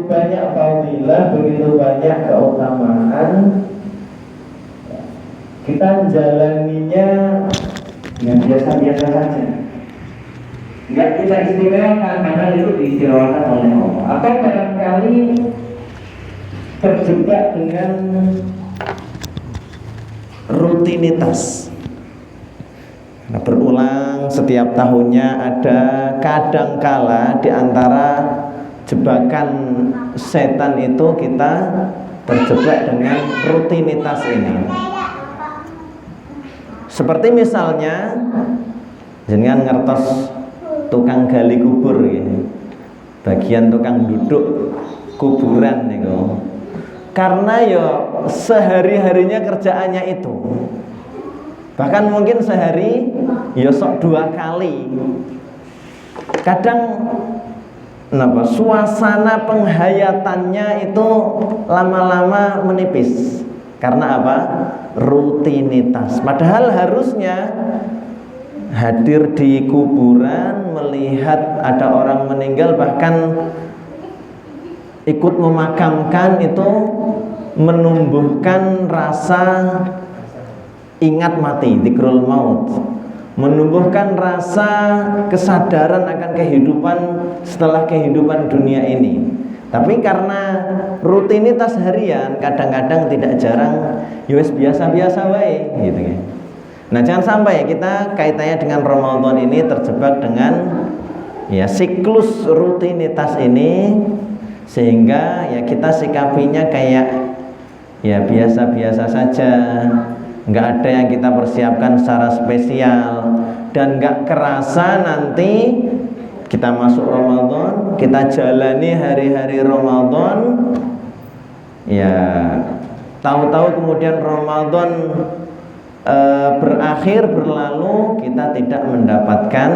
banyak fadilah, begitu banyak keutamaan, kita menjalaninya dengan biasa-biasa saja. Enggak kita istimewakan karena itu diistimewakan oleh Allah. Atau barangkali terjebak dengan rutinitas. Nah, berulang setiap tahunnya ada, kadangkala di antara jebakan setan itu kita terjebak dengan rutinitas ini. Seperti misalnya jenengan ngertos tukang gali kubur ya. Bagian tukang duduk kuburan niku. Karena ya sehari-harinya kerjaannya itu. Bahkan mungkin sehari ya sok 2 kali. Kadang suasana penghayatannya itu lama-lama menipis. Karena apa? Rutinitas. Padahal harusnya hadir di kuburan, melihat ada orang meninggal, bahkan ikut memakamkan, itu menumbuhkan rasa ingat mati, dzikrul maut, menumbuhkan rasa kesadaran akan kehidupan setelah kehidupan dunia ini. Tapi karena rutinitas harian, kadang-kadang tidak jarang yowes biasa-biasa wae gitu ya. Nah, jangan sampai kita kaitannya dengan Ramadan ini terjebak dengan ya siklus rutinitas ini, sehingga ya kita sikapinya kayak ya biasa-biasa saja. Nggak ada yang kita persiapkan secara spesial, dan nggak kerasa nanti kita masuk Ramadan, kita jalani hari-hari Ramadan, ya tahu-tahu kemudian Ramadan berakhir, berlalu, kita tidak mendapatkan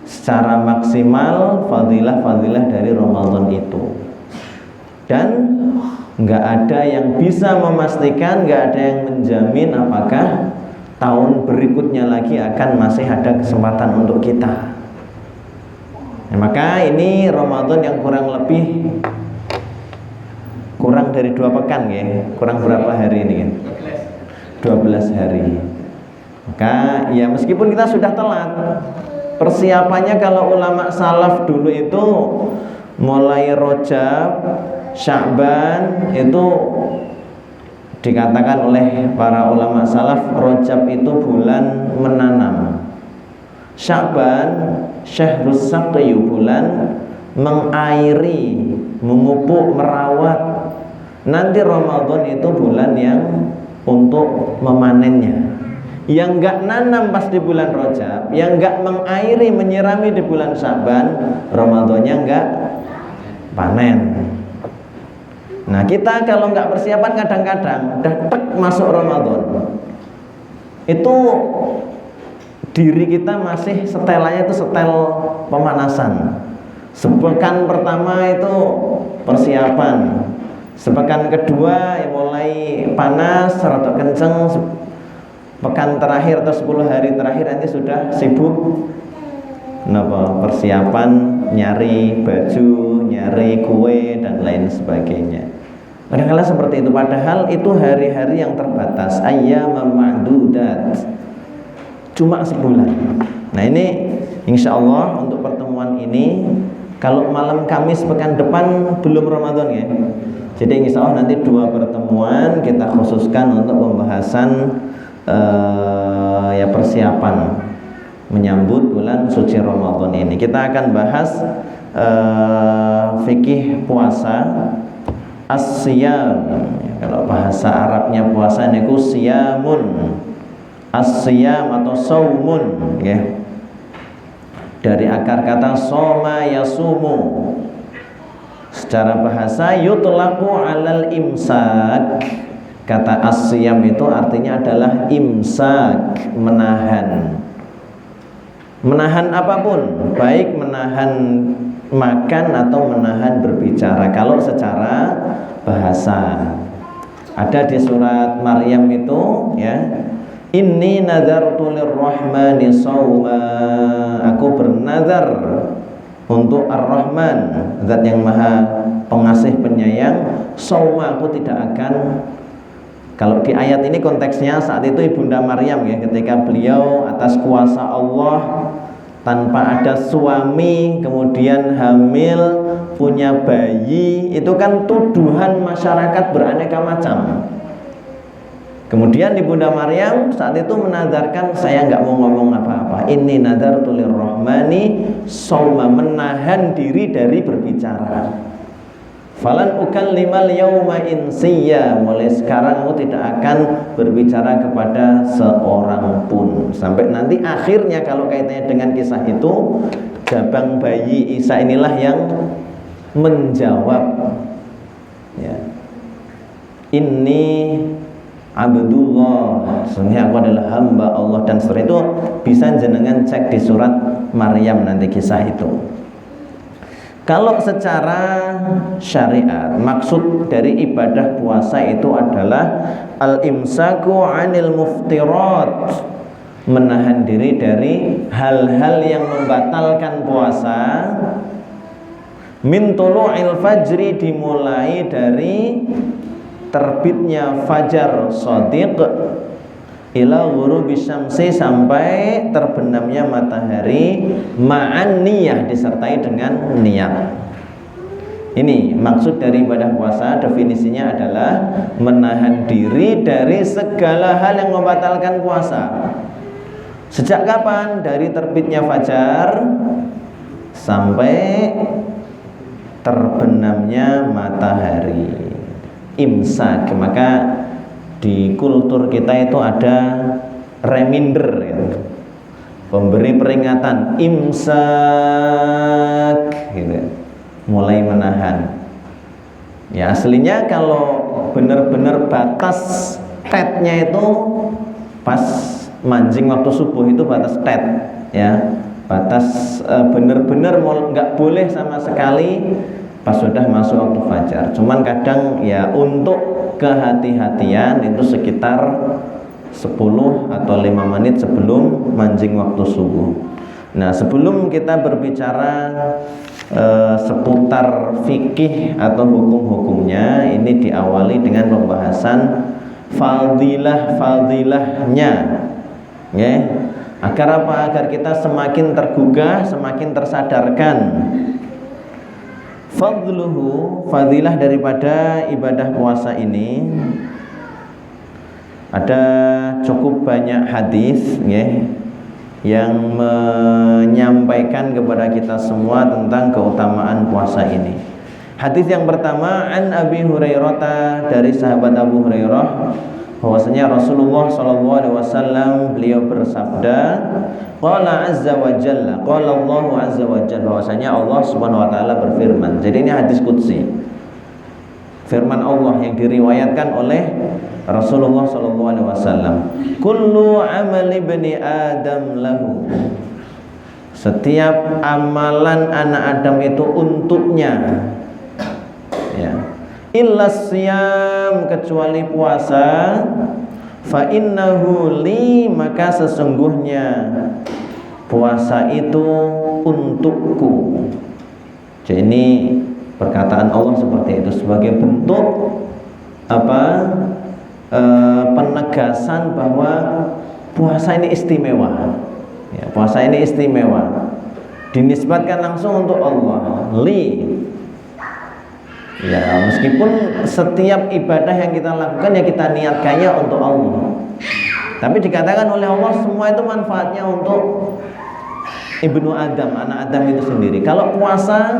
secara maksimal fadilah-fadilah dari Ramadan itu. Dan nggak ada yang bisa memastikan, nggak ada yang menjamin apakah tahun berikutnya lagi akan masih ada kesempatan untuk kita. Nah, maka ini Ramadan yang kurang dari 2 pekan ya. Kurang berapa hari ini kan? 12 hari. Maka ya meskipun kita sudah telat, persiapannya kalau ulama salaf dulu itu mulai Rajab, Sya'ban, itu dikatakan oleh para ulama salaf, Rajab itu bulan menanam, Sya'ban syahrus saqi, bulan mengairi, memupuk, merawat. Nanti Ramadan itu bulan yang untuk memanennya. Yang enggak nanam pas di bulan Rajab, yang enggak mengairi, menyirami di bulan Sya'ban, Ramadannya enggak panen. Nah, kita kalau enggak persiapan kadang-kadang udah tek masuk Ramadan, itu diri kita masih setelannya itu setel pemanasan. Sepekan pertama itu persiapan, sepekan kedua ya mulai panas, rada kenceng, pekan terakhir atau 10 hari terakhir nanti sudah sibuk persiapan, nyari baju, nyari kue dan lain sebagainya. Kadang-kadang seperti itu, padahal itu hari-hari yang terbatas, ayyamam ma'dudat, cuma sebulan. Nah, ini insya Allah untuk pertemuan ini, kalau malam Kamis pekan depan belum Ramadan ya. Jadi insya Allah nanti 2 pertemuan kita khususkan untuk pembahasan ya persiapan menyambut bulan suci Ramadan ini. Kita akan bahas fikih puasa, as-siyam. Kalau bahasa Arabnya puasa niku siyamun, as-siyam atau saumun ya. Dari akar kata soma yasumu. Secara bahasa yutlaqu alal imsak. Kata as-siyam itu artinya adalah imsak, menahan. Menahan apapun, baik menahan makan atau menahan berbicara. Kalau secara bahasa, ada di surat Maryam itu ya, inni nadzartu lirrahmani shauma, aku bernazar untuk Ar-Rahman, zat yang maha pengasih penyayang, sauma aku tidak akan. Kalau di ayat ini konteksnya saat itu Ibunda Maryam ya, ketika beliau atas kuasa Allah tanpa ada suami kemudian hamil punya bayi, itu kan tuduhan masyarakat beraneka macam. Kemudian Ibunda Maryam saat itu menazarkan, saya nggak mau ngomong apa-apa, ini nazartu lirrahmani sauma, menahan diri dari berbicara. Falan ukallimal yauma insiya, mulai sekarang aku tidak akan berbicara kepada seorang pun. Sampai nanti akhirnya kalau kaitannya dengan kisah itu, jabang bayi Isa inilah yang menjawab ya, ini Abdullah, sesungguhnya aku adalah hamba Allah, dan setelah itu bisa jenengan cek di surat Maryam nanti kisah itu. Kalau secara syariat, maksud dari ibadah puasa itu adalah al-imsaku 'anil muftirat, menahan diri dari hal-hal yang membatalkan puasa. Min tulu'il fajri, dimulai dari terbitnya fajar shadiq, ila ghurubi syamsi, sampai terbenamnya matahari, ma'an niyah, disertai dengan niat. Ini maksud dari ibadah puasa, definisinya adalah menahan diri dari segala hal yang membatalkan puasa. Sejak kapan? Dari terbitnya fajar sampai terbenamnya matahari, imsak. Maka di kultur kita itu ada reminder ya, pemberi peringatan, imsak gitu, mulai menahan ya. Aslinya kalau benar-benar batas tetnya itu pas mancing waktu subuh, itu batas tet ya, batas benar-benar nggak boleh sama sekali pas sudah masuk waktu fajar. Cuman kadang ya untuk kehati-hatian itu sekitar 10 atau 5 menit sebelum mancing waktu subuh. Nah, sebelum kita berbicara seputar fikih atau hukum-hukumnya, ini diawali dengan pembahasan fadilah-fadilahnya ya. Agar apa? Agar kita semakin tergugah, semakin tersadarkan. Fadluhu, fadilah daripada ibadah puasa ini, ada cukup banyak hadis ya, yang menyampaikan kepada kita semua tentang keutamaan puasa ini. Hadis yang pertama, an Abi Hurairah, dari sahabat Abu Hurairah, bahwasanya Rasulullah SAW beliau bersabda, qala azza wa jalla, qala Allah azza wa jalla, bahwasanya Allah Subhanahu wa taala berfirman. Jadi ini hadis qudsi, firman Allah yang diriwayatkan oleh Rasulullah SAW. Kullu amali bani Adam lahu, setiap amalan anak Adam itu untuknya ya. Illa siyam, kecuali puasa. Fa innahu li, maka sesungguhnya puasa itu untukku. Jadi ini perkataan Allah seperti itu sebagai bentuk apa? Penegasan bahwa puasa ini istimewa ya, puasa ini istimewa, dinisbatkan langsung untuk Allah. Li ya, meskipun setiap ibadah yang kita lakukan ya kita niatkannya untuk Allah, tapi dikatakan oleh Allah semua itu manfaatnya untuk ibnu Adam, anak Adam itu sendiri. Kalau puasa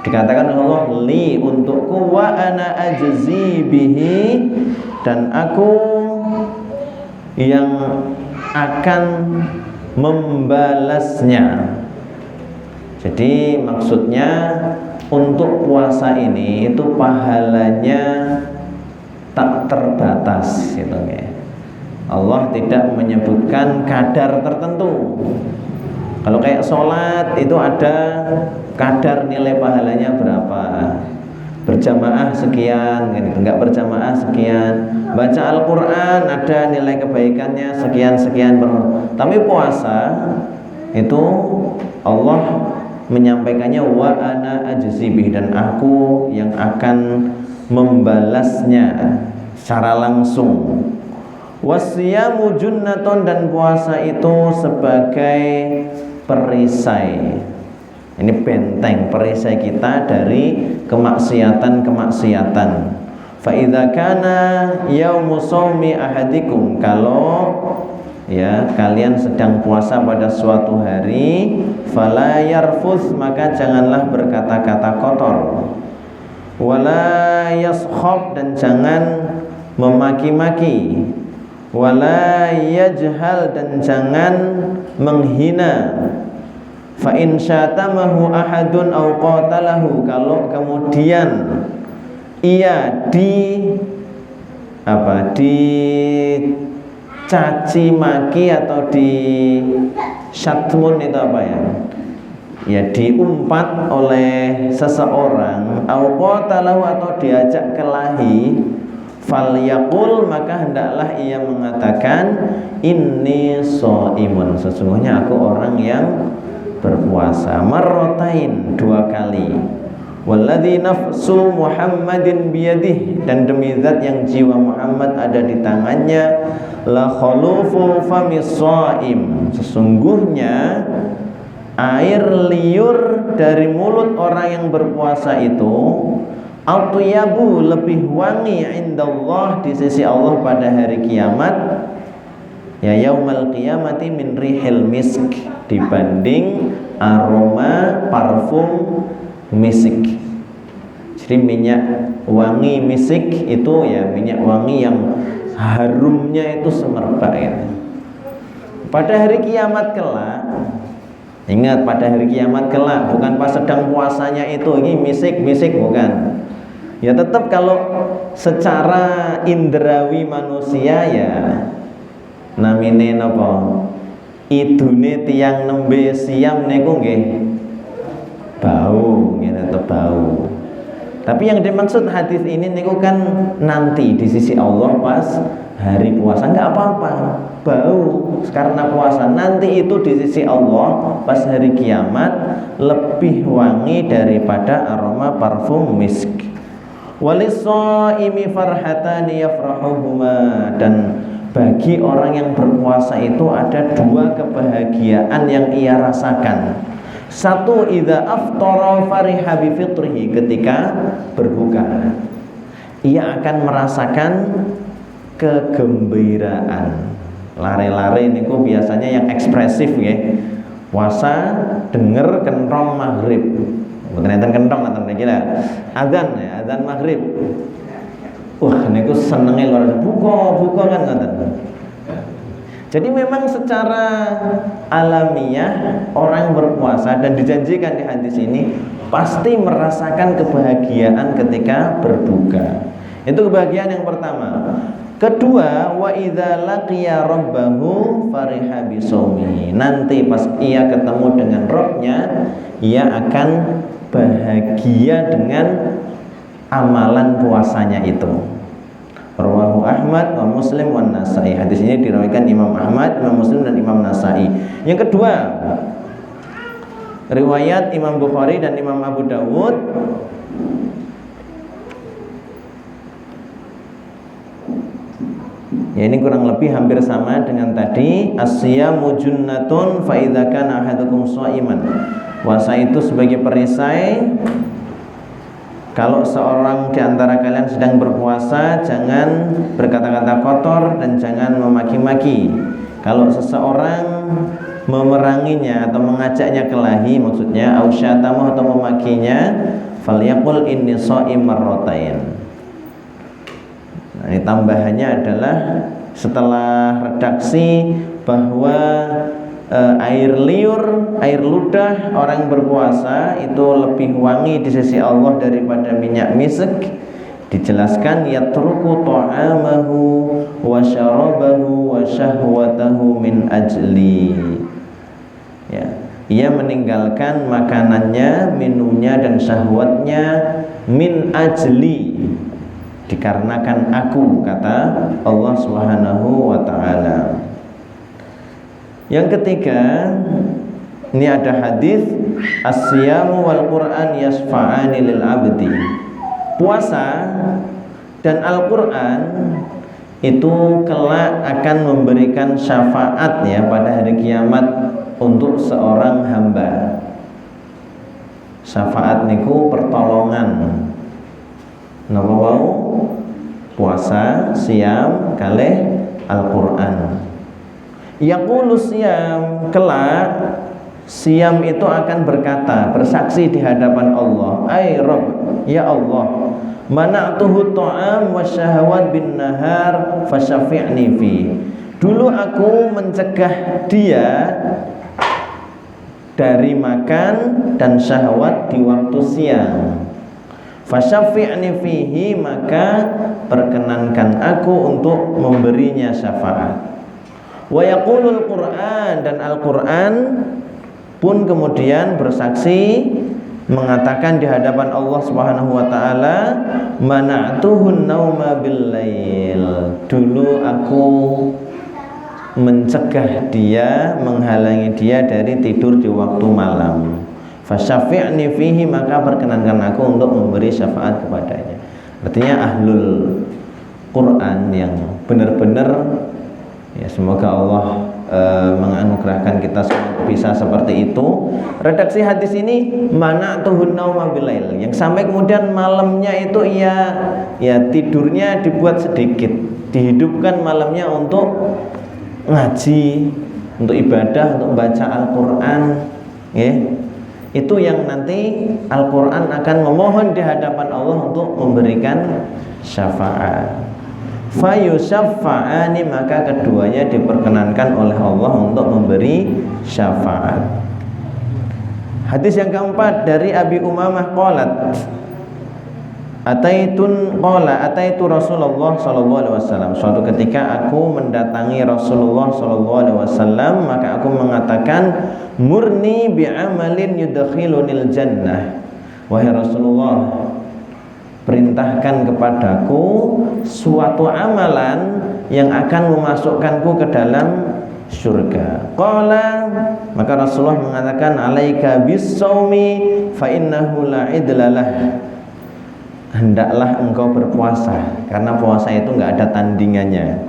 dikatakan oleh Allah, li, untukku, wa ana ajzi bihi, dan aku yang akan membalasnya. Jadi maksudnya untuk puasa ini itu pahalanya tak terbatas gitu ya. Allah tidak menyebutkan kadar tertentu. Kalau kayak sholat itu ada kadar nilai pahalanya berapa, berjamaah sekian, enggak berjamaah sekian, baca Al-Quran ada nilai kebaikannya sekian-sekian. Tapi puasa itu Allah menyampaikannya, wa ana ajzibih, dan aku yang akan membalasnya secara langsung. Wasiyamu junnaton, dan puasa itu sebagai perisai. Ini benteng, perisai kita dari kemaksiatan-kemaksiatan. Fa idza kana yaumu shaumi ahadikum, kalau ya kalian sedang puasa pada suatu hari, fala yarfuz, maka janganlah berkata-kata kotor. Wala yaskhab, dan jangan memaki-maki. Wala yajhal, dan jangan menghina. Fa in syatamahu ahadun aw qatalahu, kalau kemudian ia dicaci maki atau di syatmun, itu apa ya? Ya, diumpat oleh seseorang, aw qatalahu, atau diajak kelahi, falyaqul, maka hendaklah ia mengatakan, inni shaimun, sesungguhnya aku orang yang berpuasa, marratain, 2 kali. Walladzi nafsu Muhammadin biyadih, dan demi zat yang jiwa Muhammad ada di tangannya, la khulufu famis shaim, sesungguhnya air liur dari mulut orang yang berpuasa itu atyabu, lebih wangi, indallah, di sisi Allah pada hari kiamat, ya yaumal qiyamati, min rihil misk, dibanding aroma parfum misik. Jadi minyak wangi misik itu ya minyak wangi yang harumnya itu semerbak ya. Pada hari kiamat kelak, ingat, pada hari kiamat kelak, bukan pas sedang puasanya itu ini misik-misik, bukan. Ya tetap kalau secara indrawi manusia ya namine napa, idune tiyang nembe siam niku nggih bau, nggih tetep bau. Tapi yang dimaksud hadis ini niku kan nanti di sisi Allah pas hari puasa enggak apa-apa, bau karena puasa. Nanti itu di sisi Allah pas hari kiamat lebih wangi daripada aroma parfum misk. Walis-shaimi farhatani yafrahuhuma, dan bagi orang yang berpuasa itu ada 2 kebahagiaan yang ia rasakan. Satu, idza aftara fariha bi fitrihi, ketika berbuka ia akan merasakan kegembiraan. Lare-lare niku biasanya yang ekspresif ya. Puasa denger kentrong maghrib. Ternyata kentong atau kira azan ya, azan maghrib. Wah, niku senenge luar biasa, buka kan ngoten. Jadi memang secara alamiah orang berpuasa, dan dijanjikan di hadis ini pasti merasakan kebahagiaan ketika berbuka. Itu kebahagiaan yang pertama. Kedua, wa idza laqiya rabbahu fariha bisaumihi. Nanti pas ia ketemu dengan Rabbnya, ia akan bahagia dengan amalan puasanya itu. Rawahu Ahmad wa Muslim wa Nasai. Hadis ini diriwayatkan Imam Ahmad, Imam Muslim, dan Imam Nasai. Yang kedua, riwayat Imam Bukhari dan Imam Abu Dawud. Ya, ini kurang lebih hampir sama dengan tadi. As-siyamu junnatun fa idza kana ahadukum shaiman. Puasa itu sebagai perisai. Kalau seorang di antara kalian sedang berpuasa, jangan berkata-kata kotor dan jangan memaki-maki. Kalau seseorang memeranginya atau mengajaknya kelahi, maksudnya ausyatamu, atau memakinya, falyaqul inni shaim marratain. Nah, ini tambahannya adalah setelah redaksi bahwa air liur, air ludah orang berpuasa itu lebih wangi di sisi Allah daripada minyak misik, dijelaskan yatruku ta'amahu wa syarabahu wa syahwatahu min ajli. Ya, ia meninggalkan makanannya, minumnya, dan syahwatnya min ajli, dikarenakan aku, kata Allah Subhanahu wa ta'ala. Yang ketiga, ini ada hadis as-siyamu wal Qur'an yasfa'ani lil abdi. Puasa dan Al-Qur'an itu kelak akan memberikan syafaat ya pada hari kiamat untuk seorang hamba. Syafaat niku pertolongan. Napa wau? Puasa, siam, kalih Al-Qur'an. Yaqulu siyam, kelak siam itu akan berkata, bersaksi di hadapan Allah, ay Rabb, ya Allah, mana'tuhu ta'am wa syahawat bin nahar fasyafi'ni fi. Dulu aku mencegah dia dari makan dan syahwat di waktu siang. Fasyafi'ni fihi, maka perkenankan aku untuk memberinya syafaat. Wa yaqulul Qur'an, dan Al-Qur'an pun kemudian bersaksi mengatakan di hadapan Allah Subhanahu wa taala, mana'tuhun nauma bil lail. Dulu aku mencegah dia, menghalangi dia dari tidur di waktu malam. Fasyafi'ni fihi, maka perkenankan aku untuk memberi syafaat kepadanya. Artinya ahlul Quran yang benar-benar, ya semoga Allah menganugerahkan kita semua bisa seperti itu. Redaksi hadis ini mana'tuhun nauma bilail, yang sampai kemudian malamnya itu ya tidurnya dibuat sedikit, dihidupkan malamnya untuk ngaji, untuk ibadah, untuk baca Al-Qur'an, ya. Itu yang nanti Al-Qur'an akan memohon di hadapan Allah untuk memberikan syafaat. Fayusyafa'ani, maka keduanya diperkenankan oleh Allah untuk memberi syafaat. Hadis yang keempat dari Abi Umamah qalat, ataitu Rasulullah sallallahu alaihi wasallam. Suatu ketika aku mendatangi Rasulullah sallallahu alaihi wasallam, maka aku mengatakan, murni bi'amalin yudkhilunil jannah. Wahai Rasulullah, perintahkan kepadaku suatu amalan yang akan memasukkanku ke dalam surga. Qala, maka Rasulullah mengatakan, alaika bis-shaumi fa innahu la idlalah. Hendaklah engkau berpuasa, karena puasa itu enggak ada tandingannya.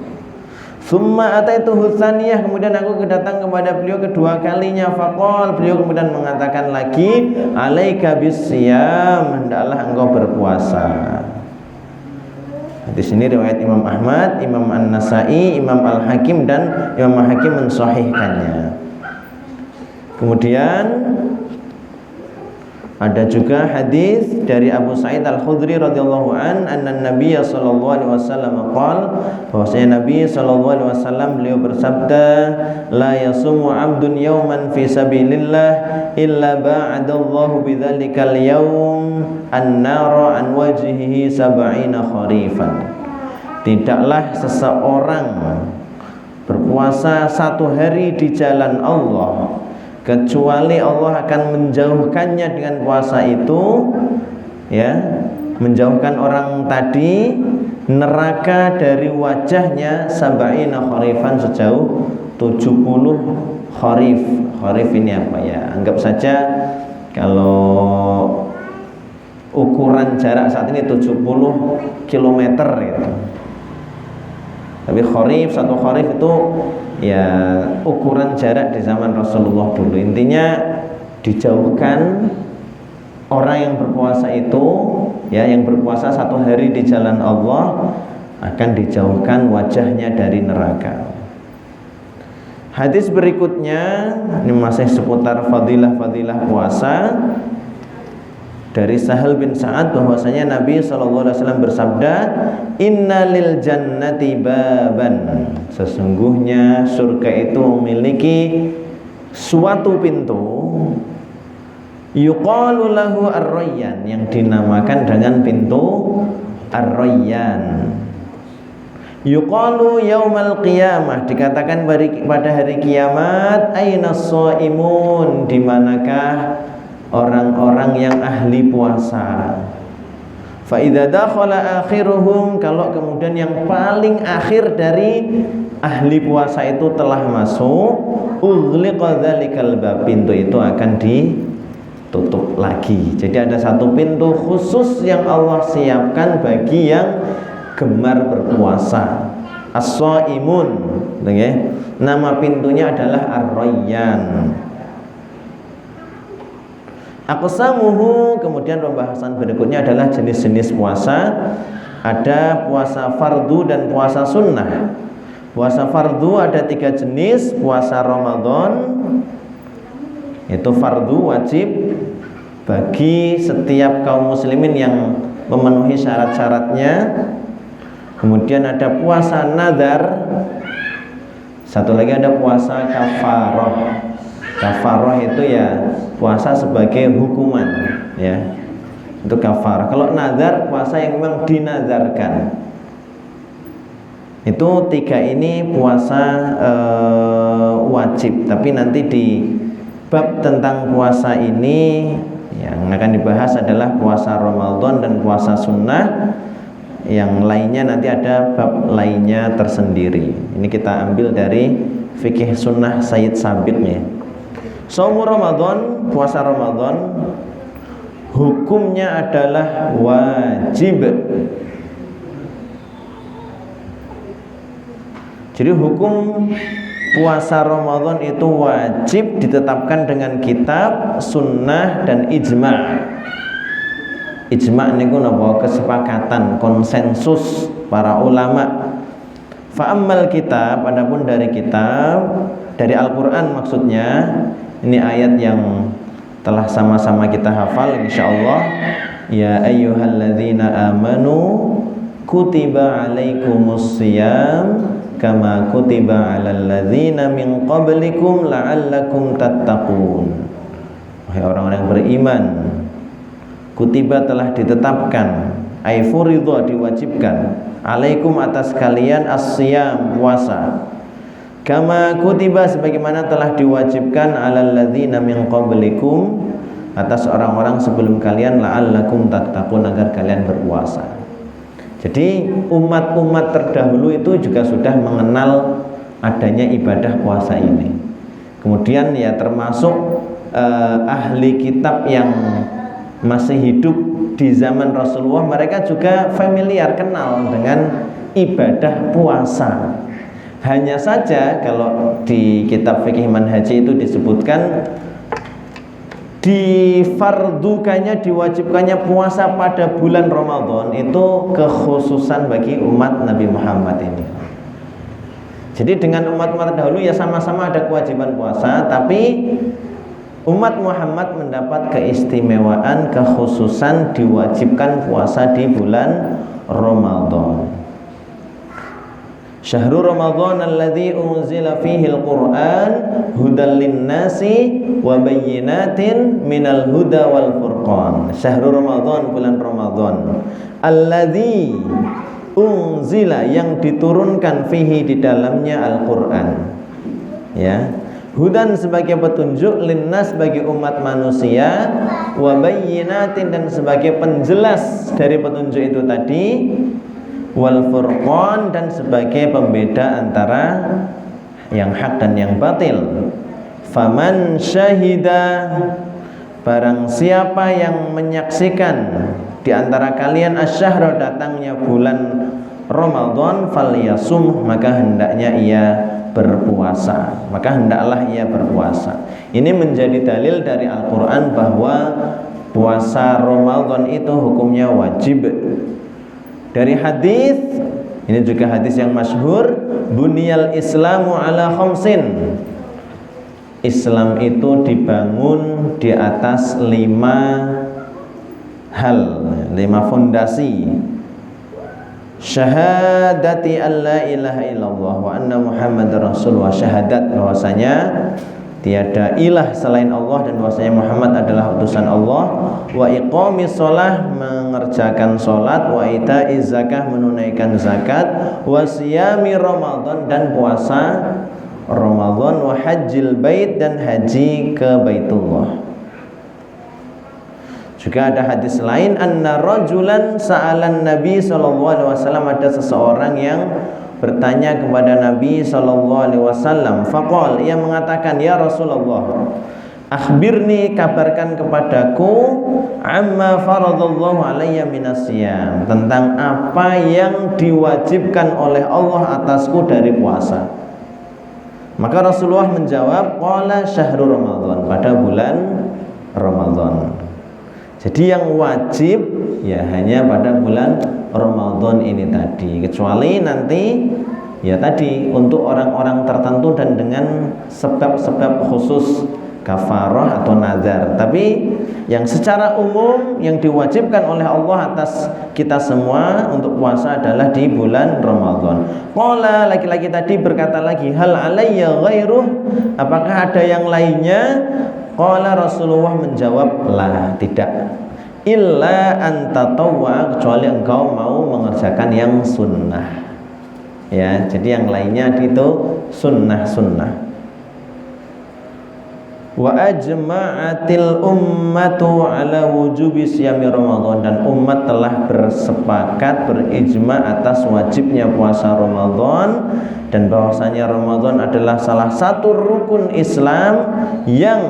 Summa ataituhu tsaniyah, kemudian aku datang kepada beliau kedua kalinya. Faqal, beliau kemudian mengatakan lagi, alaika bisyam, hendaklah engkau berpuasa. Di sini riwayat Imam Ahmad, Imam An-Nasai, Imam Al-Hakim, dan Imam Al-Hakim mensahihkannya. Kemudian ada juga hadis dari Abu Sa'id Al-Khudri radhiyallahu an, anna Nabiy sallallahu alaihi wasallam qala, bahwasanya Nabi sallallahu alaihi wasallam beliau bersabda, la yasumu 'abdun yawman fi sabilillah illa ba'adallahu bidzalikal yawm an-nara an wajhihi 70 kharifan. Tidaklah seseorang berpuasa satu hari di jalan Allah kecuali Allah akan menjauhkannya dengan puasa itu, ya, menjauhkan orang tadi neraka dari wajahnya 70 kharifan, sejauh 70 kharif. Kharif ini apa ya? Anggap saja kalau ukuran jarak saat ini 70 km gitu. Tapi kharif, satu kharif itu ya ukuran jarak di zaman Rasulullah dulu. Intinya dijauhkan orang yang berpuasa itu, ya, yang berpuasa satu hari di jalan Allah akan dijauhkan wajahnya dari neraka. Hadis berikutnya ini masih seputar fadilah-fadilah puasa. Dari Sahal bin Sa'ad bahwasanya Nabi SAW bersabda, inna lil jannati baban, sesungguhnya surga itu memiliki suatu pintu, yuqalu lahu ar-rayyan, yang dinamakan dengan pintu ar-rayyan. Yuqalu yaumal qiyamah, dikatakan pada hari kiamat, aina shaimun, di manakah orang-orang yang ahli puasa. Fa idza dakhala akhiruhum, kalau kemudian yang paling akhir dari ahli puasa itu telah masuk, ughliqa dzalikal bab, pintu itu akan tutup lagi. Jadi ada satu pintu khusus yang Allah siapkan bagi yang gemar berpuasa. As-shaimun, nama pintunya adalah Ar-Rayyan. Aqsamuhu, kemudian pembahasan berikutnya adalah jenis-jenis puasa. Ada puasa fardu dan puasa sunnah. Puasa fardu ada 3 jenis. Puasa Ramadan itu fardu wajib bagi setiap kaum muslimin yang memenuhi syarat-syaratnya. Kemudian ada puasa nadar. Satu lagi ada puasa kafaroh. Kafaroh itu ya puasa sebagai hukuman, ya. Itu kafarah. Kalau nazar, puasa yang memang dinazarkan. Itu 3 ini puasa wajib. Tapi nanti di bab tentang puasa ini yang akan dibahas adalah puasa Ramadan dan puasa sunnah. Yang lainnya nanti ada bab lainnya tersendiri. Ini kita ambil dari fikih sunnah Sayyid Sabiqnya. Shaum Ramadan, puasa Ramadan hukumnya adalah wajib. Jadi hukum puasa Ramadan itu wajib ditetapkan dengan kitab, sunnah dan ijma'. Ijma' niku napa? Kesepakatan, konsensus para ulama. Fa'ammal kitab, adapun dari kitab, dari Al-Qur'an maksudnya. Ini ayat yang telah sama-sama kita hafal insyaallah. Ya ayyuhalladzina amanu kutiba alaikumus shiyam kama kutiba alal ladzina min qablikum la'allakum tattaqun. Wahai orang-orang beriman, kutiba telah ditetapkan, ay furidha diwajibkan, alaikum atas kalian as-shiyam puasa. Kama kutiba sebagaimana telah diwajibkan alal ladzina min qablikum atas orang-orang sebelum kalian la'allakum tattaqun agar kalian berpuasa. Jadi umat-umat terdahulu itu juga sudah mengenal adanya ibadah puasa ini. Kemudian ya termasuk ahli kitab yang masih hidup di zaman Rasulullah, mereka juga familiar, kenal dengan ibadah puasa. Hanya saja kalau di kitab fikih manhaji itu disebutkan difardukannya, diwajibkannya puasa pada bulan Ramadan itu kekhususan bagi umat Nabi Muhammad ini. Jadi dengan umat-umat dahulu ya sama-sama ada kewajiban puasa, tapi umat Muhammad mendapat keistimewaan, kekhususan diwajibkan puasa di bulan Ramadan. Syahrul Ramadan alladzi unzila fihi al-Qur'an hudan lin-nasi wa bayyinatin minal huda wal furqan. Syahrul Ramadan, bulan Ramadan, alladzi unzila yang diturunkan fihi di dalamnya Al-Qur'an. Ya. Hudan sebagai petunjuk, linnas bagi umat manusia, wa bayyinatin dan sebagai penjelas dari petunjuk itu tadi, wal furqan dan sebagai pembeda antara yang hak dan yang batil. Faman syahida, barang siapa yang menyaksikan di antara kalian asyhara datangnya bulan Ramadan, falyasum maka hendaknya ia berpuasa. Maka hendaklah ia berpuasa. Ini menjadi dalil dari Al-Qur'an bahwa puasa Ramadan itu hukumnya wajib. Dari hadis, ini juga hadis yang masyhur, buniyal islamu ala khamsin. Islam itu dibangun di atas 5 hal, 5 fondasi. Syahadati an la ilaha illallah wa anna muhammadar rasulullah, syahadat bahwasanya tiada ilah selain Allah dan bahwasanya Muhammad adalah utusan Allah, wa iqamis shalah mengerjakan salat, wa itaiz zakah menunaikan zakat, wa siyami Ramadan dan puasa Ramadan, wa hajjil bait dan haji ke Baitullah. Juga ada hadis lain, anna rajulan sa'alan Nabi sallallahu alaihi wasallam, ada seseorang yang bertanya kepada Nabi sallallahu alaihi wasallam. Faqal, ia mengatakan, ya Rasulullah, Akhbirni, kabarkan kepadaku, amma faradallahu alayya minasyam, tentang apa yang diwajibkan oleh Allah atasku dari puasa. Maka Rasulullah menjawab, qala syahrul Ramadan, pada bulan Ramadan. Jadi yang wajib ya hanya pada bulan Ramadan ini tadi, kecuali nanti ya tadi untuk orang-orang tertentu dan dengan sebab-sebab khusus kafarah atau nazar. Tapi yang secara umum yang diwajibkan oleh Allah atas kita semua untuk puasa adalah di bulan Ramadan. Qala, laki-laki tadi berkata lagi, hal alayya ghairuh, apakah ada yang lainnya? Qala, Rasulullah menjawab, la, tidak. Illa an tatawwa, kecuali engkau mau mengerjakan yang sunnah. Ya, jadi yang lainnya itu sunnah-sunnah. Wa ajma'atil ummatu ala wujubi siyami Ramadan, dan umat telah bersepakat, berijma atas wajibnya puasa Ramadan, dan bahwasanya Ramadan adalah salah satu rukun Islam yang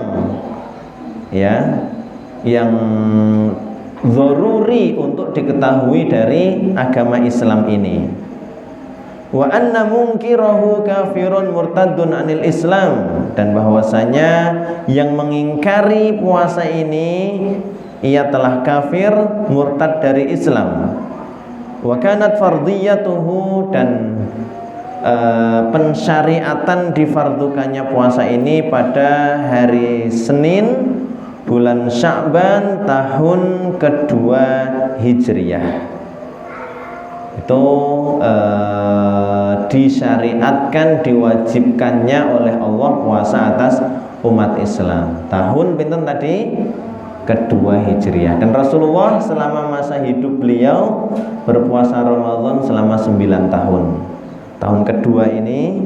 dzaruri untuk diketahui dari agama Islam ini. Wa anna munkirahu kafirun murtadun anil Islam, dan bahwasanya yang mengingkari puasa ini ia telah kafir, murtad dari Islam. Wa kanat fardhiyatuhu, dan pensyariatan difardukannya puasa ini pada hari Senin bulan Sya'ban tahun kedua Hijriyah. Itu disyariatkan, diwajibkannya oleh Allah puasa atas umat Islam tahun pinten tadi? Kedua Hijriah. Dan Rasulullah selama masa hidup beliau berpuasa Ramadan selama 9 tahun. Tahun kedua ini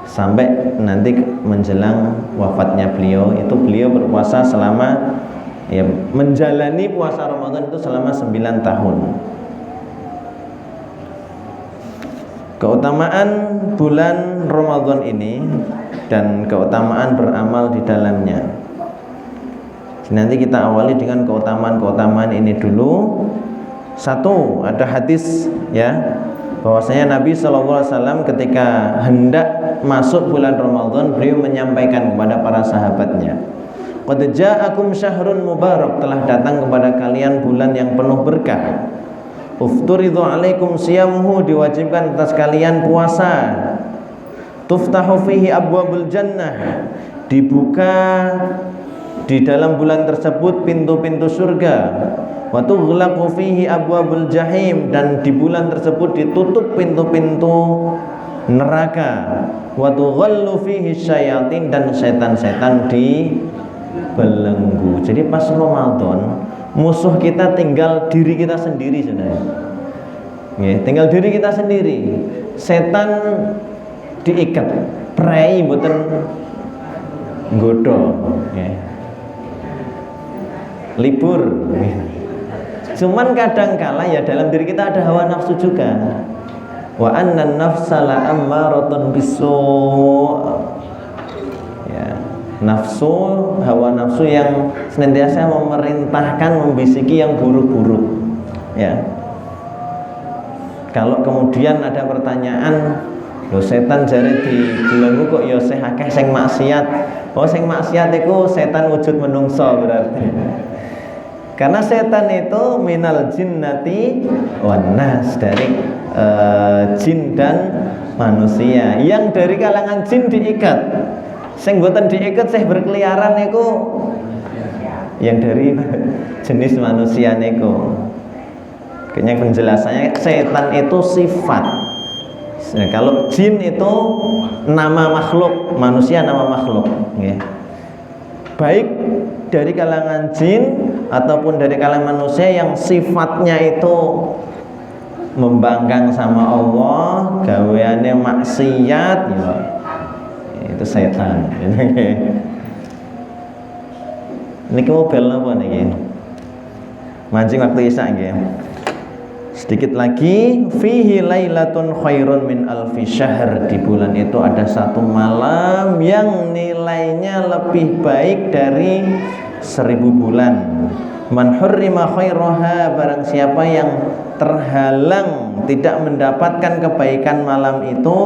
sampai nanti menjelang wafatnya beliau, itu beliau berpuasa selama menjalani puasa Ramadan itu selama 9 tahun. Keutamaan bulan Ramadan ini dan keutamaan beramal di dalamnya. Nanti kita awali dengan keutamaan-keutamaan ini dulu. Satu, ada hadis ya, bahwasanya Nabi SAW ketika hendak masuk bulan Ramadan, beliau menyampaikan kepada para sahabatnya, qad ja'akum syahrun mubarak, telah datang kepada kalian bulan yang penuh berkah. Ufturidhu alaikum siyamuhu, diwajibkan atas kalian puasa. Tuftahu fihi abwabul jannah, dibuka di dalam bulan tersebut pintu-pintu surga. Wa tughlaqu fihi abwabul jahim, dan di bulan tersebut ditutup pintu-pintu neraka. Wa tughallu fihi syayatin, dan setan-setan dibelenggu. Jadi pas Ramadan musuh kita tinggal diri kita sendiri sebenarnya. Tinggal diri kita sendiri. Setan diikat, prei mboten nggodho. Libur. Cuman kadangkala ya dalam diri kita ada hawa nafsu juga. Wa annan nafsa la ammaratun bisu'. Nafsu, hawa nafsu yang senantiasa memerintahkan, membisiki yang buruk-buruk ya. Kalau kemudian ada pertanyaan, loh setan jare dibelenggu kok ya sing akeh sing maksiat. Oh, sing maksiat itu setan wujud menungso berarti. Karena setan itu minal jinnati wan nas, dari jin dan manusia. Yang dari kalangan jin diikat, sing mboten diikat sih berkeliaran niku yang dari jenis manusia niku. Kayaknya penjelasannya setan itu sifat. Nah, kalau jin itu nama makhluk, manusia nama makhluk. Baik dari kalangan jin ataupun dari kalangan manusia yang sifatnya itu membangkang sama Allah, gaweane maksiat ya. Itu setan. Niki mobil apa niki? Mancing waktu isya nggih. Sedikit lagi, fihi lailatun khairun min alfi syahr. Di bulan itu ada satu malam yang nilainya lebih baik dari 1000 bulan. Man hurrima khairaha, barang siapa yang terhalang tidak mendapatkan kebaikan malam itu,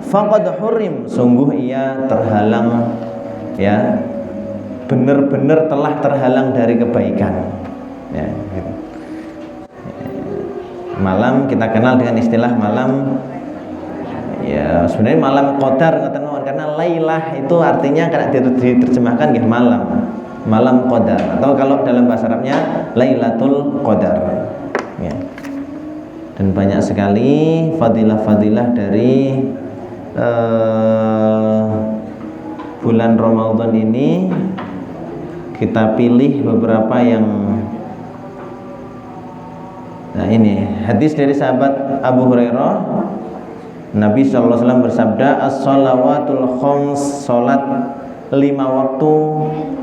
faqad hurrim, sungguh ia terhalang, ya, benar-benar telah terhalang dari kebaikan, ya, gitu. Malam kita kenal dengan istilah malam, ya sebenarnya malam qadar, karena lailah itu artinya karena diterjemahkan gitu malam qadar, atau kalau dalam bahasa Arabnya lailatul qadar, ya. Dan banyak sekali fadilah-fadilah dari bulan Ramadan ini. Kita pilih beberapa yang, nah ini hadis dari sahabat Abu Hurairah, Nabi SAW bersabda, as-salawatul khams, salat 5 waktu,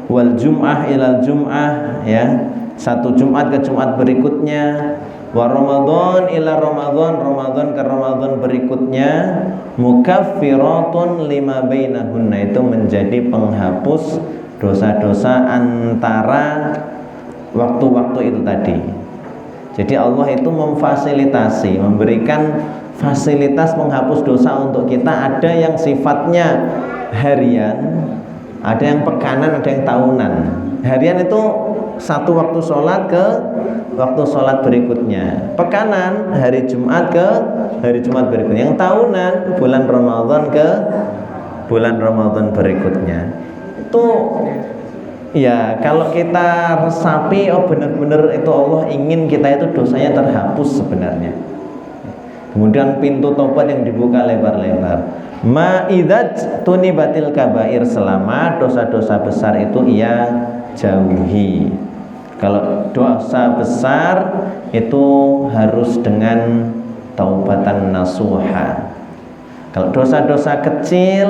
wal jum'ah ilal jum'ah, ya, satu Jumat ke Jumat berikutnya, wa Ramadan ila Ramadan, Ramadan ke Ramadan berikutnya, mukaffiratun lima bainahunna, itu menjadi penghapus dosa-dosa antara waktu-waktu itu tadi. Jadi Allah itu memfasilitasi, memberikan fasilitas menghapus dosa untuk kita. Ada yang sifatnya harian, ada yang pekanan, ada yang tahunan. Harian itu satu waktu sholat ke waktu sholat berikutnya. Pekanan hari Jumat ke hari Jumat berikutnya. Yang tahunan bulan Ramadan ke bulan Ramadan berikutnya. Itu ya, kalau kita resapi, oh benar-benar itu Allah ingin kita itu dosanya terhapus sebenarnya. Kemudian pintu tobat yang dibuka lebar-lebar. Ma'idat tunibatil kabair, selama dosa-dosa besar itu ia jauhi. Kalau dosa besar itu harus dengan taubatan nasuha. Kalau dosa-dosa kecil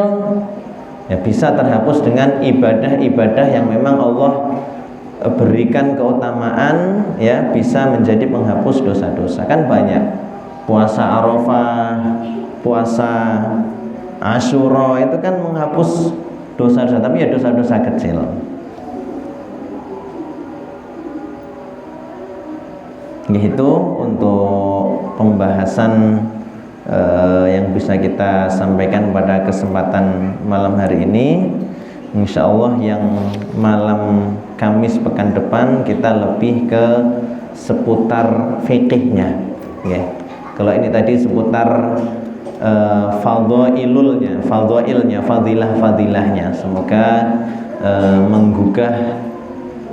ya bisa terhapus dengan ibadah-ibadah yang memang Allah berikan keutamaan, ya, bisa menjadi penghapus dosa-dosa. Kan banyak puasa Arafah, puasa Asyura, itu kan menghapus dosa-dosa, tapi ya dosa-dosa kecil. Gitu untuk pembahasan yang bisa kita sampaikan pada kesempatan malam hari ini. Insya Allah yang malam Kamis pekan depan kita lebih ke seputar fikihnya, ya. Kalau ini tadi seputar fadhailnya, fadilah-fadilahnya. Semoga menggugah,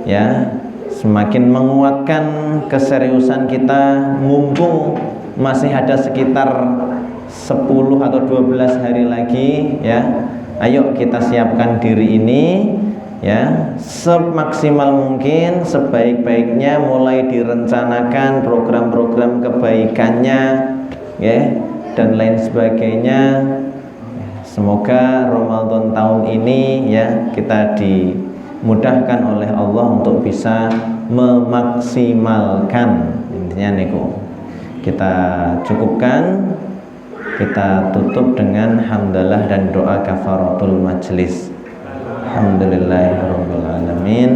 ya, semakin menguatkan keseriusan kita, mumpung masih ada sekitar 10 atau 12 hari lagi, ya. Ayo kita siapkan diri ini, ya, semaksimal mungkin, sebaik-baiknya, mulai direncanakan program-program kebaikannya, ya, dan lain sebagainya. Semoga Ramadan tahun ini, ya, kita dimudahkan oleh Allah untuk bisa memaksimalkan. Intinya niku. Kita cukupkan, kita tutup dengan hamdalah dan doa kafaratul majlis. Alhamdulillahirabbil alamin.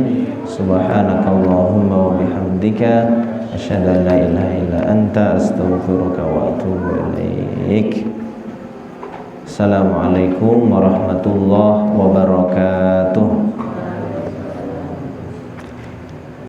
Subhanakallahumma wa bihamdika asyhadu an la ilaha illa anta astaghfiruka wa atubu ilaik. Assalamualaikum warahmatullahi wabarakatuh.